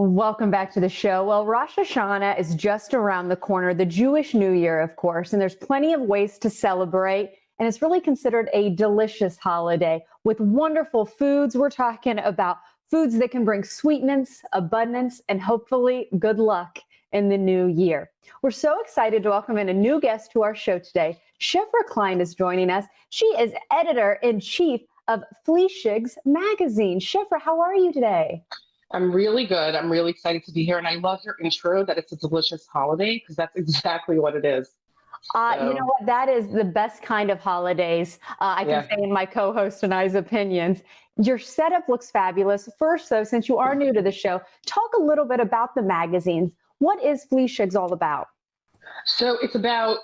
Welcome back to the show. Well, Rosh Hashanah is just around the corner, the Jewish New Year, of course, and there's plenty of ways to celebrate. And it's really considered a delicious holiday with wonderful foods. We're talking about foods that can bring sweetness, abundance, and hopefully good luck in the new year. We're so excited to welcome in a new guest to our show today. Shifra Klein is joining us. She is editor-in-chief of Fleishigs magazine. Shifra, how are you today? I'm really good. I'm really excited to be here. And I love your intro that it's a delicious holiday because that's exactly what it is. You know what? That is the best kind of holidays. I can say in my co-host and I's opinions. Your setup looks fabulous. First, though, since you are new to the show, talk a little bit about the magazines. What is Fleishigs all about? So it's a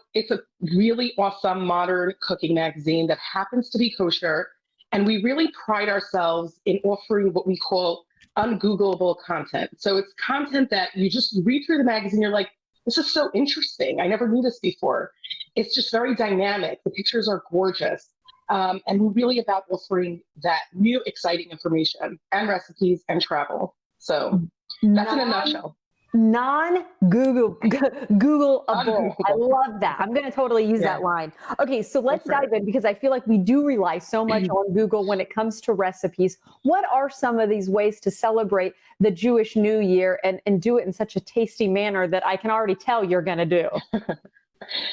really awesome modern cooking magazine that happens to be kosher. And we really pride ourselves in offering what we call ungoogleable content. So it's content that you just read through the magazine, you're like, this is so interesting. I never knew this before. It's just very dynamic. The pictures are gorgeous. And we're really about offering that new, exciting information and recipes and travel. So that's in a nutshell. Non-Googleable. I love that. I'm going to totally use that line. Okay, so let's dive in because I feel like we do rely so much on Google when it comes to recipes. What are some of these ways to celebrate the Jewish New Year and do it in such a tasty manner that I can already tell you're going to do?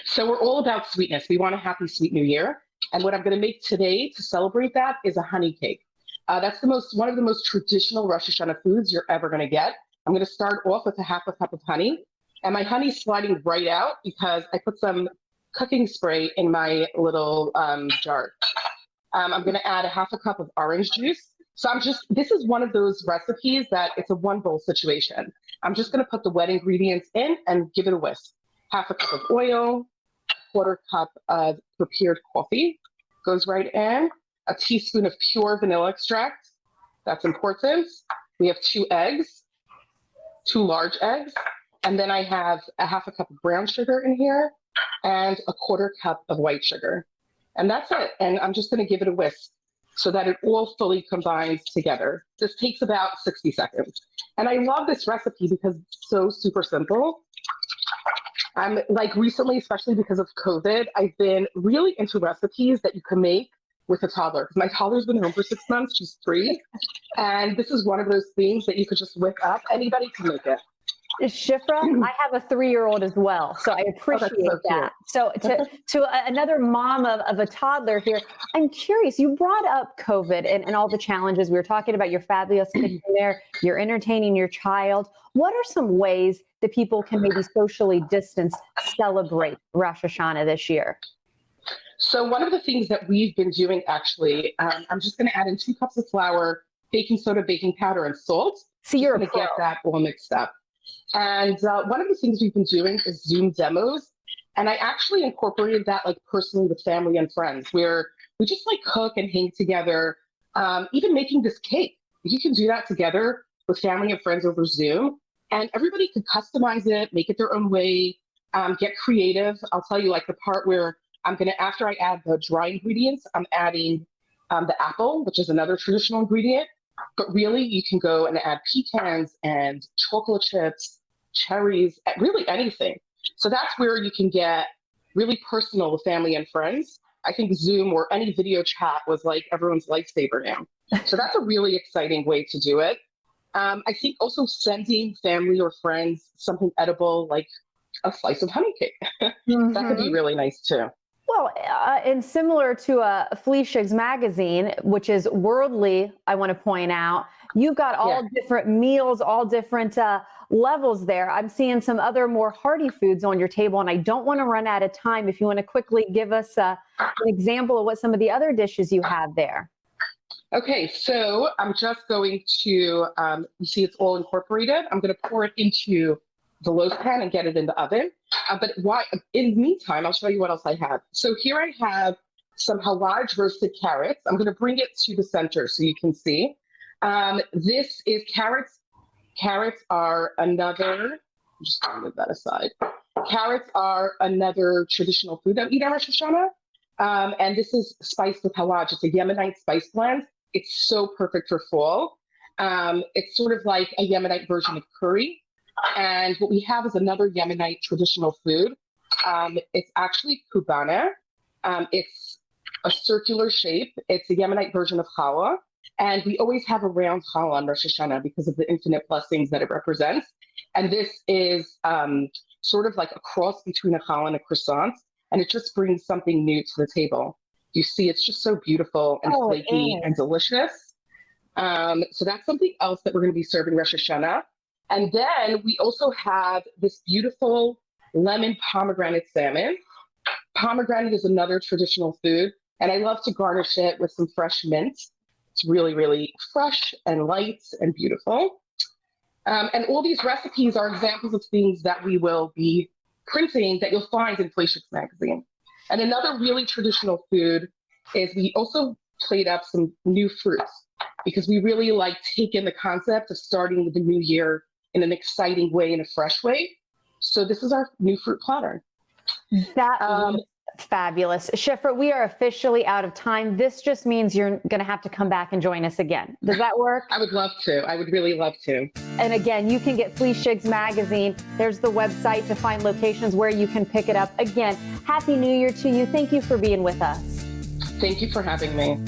So we're all about sweetness. We want a happy, sweet New Year. And what I'm going to make today to celebrate that is a honey cake. That's one of the most traditional Rosh Hashanah foods you're ever going to get. I'm going to start off with a half a cup of honey, and my honey's sliding right out because I put some cooking spray in my little jar. I'm going to add a half a cup of orange juice. So this is one of those recipes that it's a one bowl situation. I'm just going to put the wet ingredients in and give it a whisk. Half a cup of oil, quarter cup of prepared coffee goes right in, a teaspoon of pure vanilla extract. That's important. We have 2 eggs. 2 large eggs, and then I have a half a cup of brown sugar in here and a quarter cup of white sugar. And that's it. And I'm just going to give it a whisk so that it all fully combines together. This takes about 60 seconds. And I love this recipe because it's so super simple. I'm like recently, especially because of COVID, I've been really into recipes that you can make with a toddler, because my toddler's been home for 6 months. She's 3. And this is one of those things that you could just whip up. Anybody can make it. Shifra, I have a 3-year-old as well, so I appreciate that. So to another mom of a toddler here, I'm curious, you brought up COVID and all the challenges. We were talking about your fabulous kitchen there. You're entertaining your child. What are some ways that people can maybe socially distance celebrate Rosh Hashanah this year? So one of the things that we've been doing, actually, I'm just going to add in 2 cups of flour, baking soda, baking powder, and salt. So you're going to get that all mixed up. And one of the things we've been doing is Zoom demos. And I actually incorporated that like personally with family and friends, where we just like cook and hang together, even making this cake. You can do that together with family and friends over Zoom. And everybody can customize it, make it their own way, get creative. I'll tell you, like the part where after I add the dry ingredients, I'm adding the apple, which is another traditional ingredient. But really, you can go and add pecans and chocolate chips, cherries, really anything. So that's where you can get really personal with family and friends. I think Zoom or any video chat was like everyone's lifesaver now. So that's a really exciting way to do it. I think also sending family or friends something edible, like a slice of honey cake. That could be really nice too. Well, and similar to Fleishigs magazine, which is worldly, I want to point out, you've got all different meals, all different levels there. I'm seeing some other more hearty foods on your table, and I don't want to run out of time. If you want to quickly give us an example of what some of the other dishes you have there. Okay, so I'm just going to, you see it's all incorporated. I'm going to pour it into the loaf pan and get it in the oven. But in the meantime, I'll show you what else I have. So here I have some halaj roasted carrots. I'm going to bring it to the center so you can see. This is carrots. Carrots are another, I'm just going to move that aside. Carrots are another traditional food that we eat on Rosh Hashanah. And this is spiced with halaj. It's a Yemenite spice blend. It's so perfect for fall. It's sort of like a Yemenite version of curry. And what we have is another Yemenite traditional food. It's actually kubana. It's a circular shape. It's a Yemenite version of challah. And we always have a round challah on Rosh Hashanah because of the infinite blessings that it represents. And this is sort of like a cross between a challah and a croissant. And it just brings something new to the table. You see, it's just so beautiful and flaky and delicious. So that's something else that we're going to be serving Rosh Hashanah. And then we also have this beautiful lemon pomegranate salmon. Pomegranate is another traditional food, and I love to garnish it with some fresh mint. It's really, really fresh and light and beautiful. And all these recipes are examples of things that we will be printing that you'll find in Fleishigs magazine. And another really traditional food is we also played up some new fruits because we really like taking the concept of starting the new year in an exciting way, in a fresh way. So this is our new fruit platter. That was fabulous. Shifra, we are officially out of time. This just means you're going to have to come back and join us again. Does that work? I would love to. I would really love to. And again, you can get Fleishigs magazine. There's the website to find locations where you can pick it up. Again, Happy New Year to you. Thank you for being with us. Thank you for having me.